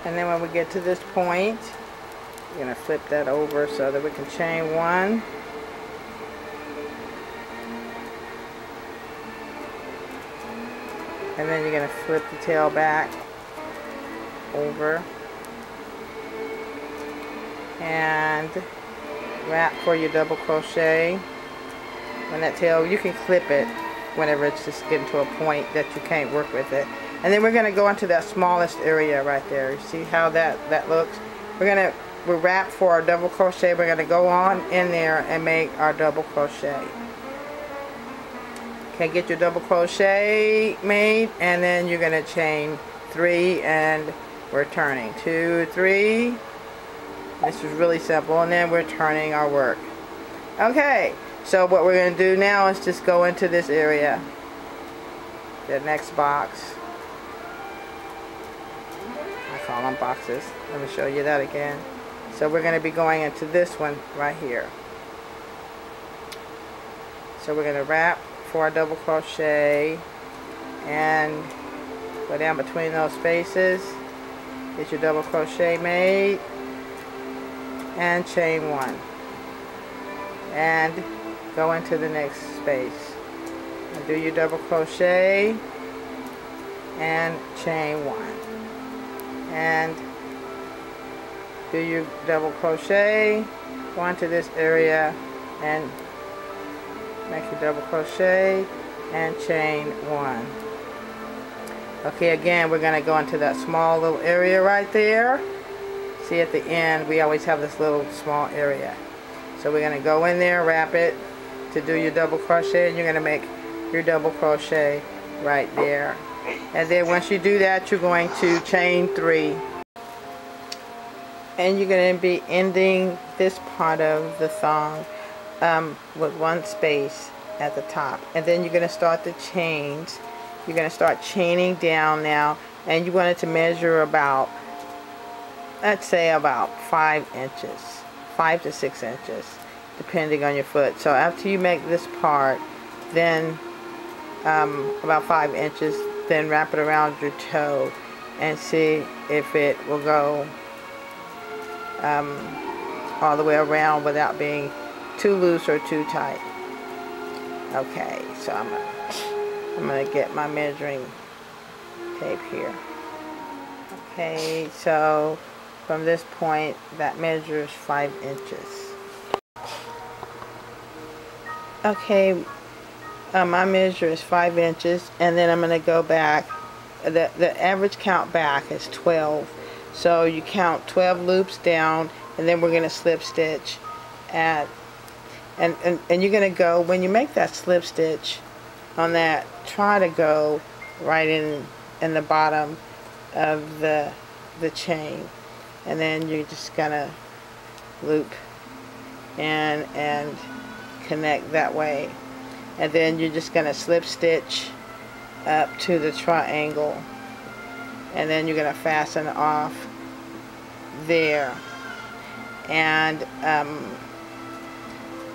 And then when we get to this point, we're going to flip that over so that we can chain one. And then you're going to flip the tail back over and wrap for your double crochet. When that tail, you can clip it whenever it's just getting to a point that you can't work with it. And then we're going to go into that smallest area right there. You see how that looks? We'll wrap for our double crochet. We're going to go on in there and make our double crochet. Okay, get your double crochet made, and then you're going to chain 3 and we're turning 2, 3. This is really simple, and then we're turning our work. Okay, so what we're going to do now is just go into this area, the next box. I call them boxes. Let me show you that again. So we're going to be going into this one right here. So we're going to wrap for our double crochet and go down between those spaces, get your double crochet made, and chain 1 and go into the next space and do your double crochet and chain 1 and do your double crochet, go into this area and make your double crochet and chain 1. Okay, again we're going to go into that small little area right there. See, at the end we always have this little small area. So we're going to go in there, wrap it to do your double crochet, and you're going to make your double crochet right there. And then once you do that, you're going to chain 3. And you're going to be ending this part of the thong with 1 space at the top. And then you're going to start the chains. You're going to start chaining down now, and you want it to measure about, let's say about 5 inches, 5 to 6 inches, depending on your foot. So after you make this part, then about 5 inches, then wrap it around your toe and see if it will go all the way around without being too loose or too tight. Okay, so I'm gonna get my measuring tape here. Okay, so from this point that measures 5 inches. Okay, my measure is 5 inches, and then I'm gonna go back. The average count back is 12. So you count 12 loops down, and then we're going to slip stitch at, and you're going to go, when you make that slip stitch on that, try to go right in the bottom of the chain, and then you're just going to loop in and connect that way, and then you're just going to slip stitch up to the triangle, and then you're going to fasten off there, and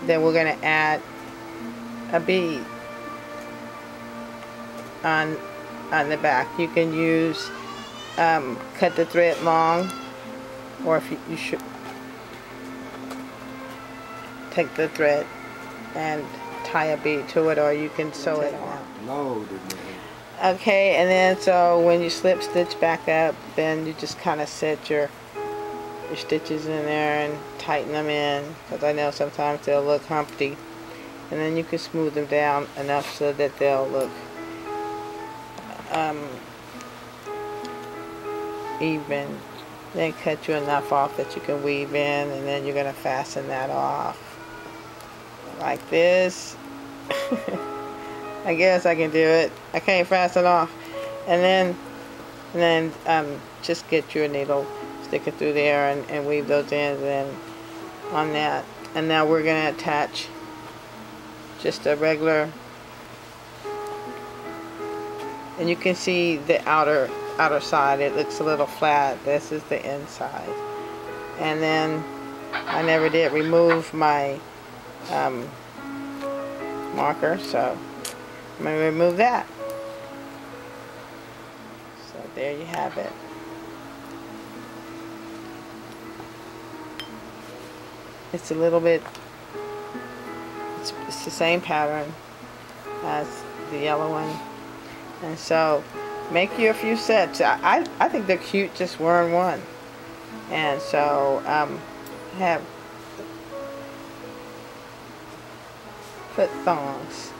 then we're going to add a bead on the back. You can use cut the thread long, or if you should take the thread and tie a bead to it, or you can sew it on. Okay, and then so when you slip stitch back up, then you just kind of set your stitches in there and tighten them in, because I know sometimes they'll look humpty, and then you can smooth them down enough so that they'll look even. Then cut you enough off that you can weave in, and then you're going to fasten that off like this. I guess I can do it. I can't fasten off. And then just get your needle, stick it through there, and weave those ends in on that. And now we're going to attach just a regular, and you can see the outer side. It looks a little flat. This is the inside. And then I never did remove my marker, so I'm going to remove that. So there you have it. it's a little bit, it's the same pattern as the yellow one. And so make you a few sets. I think they're cute just one. And so have foot thongs.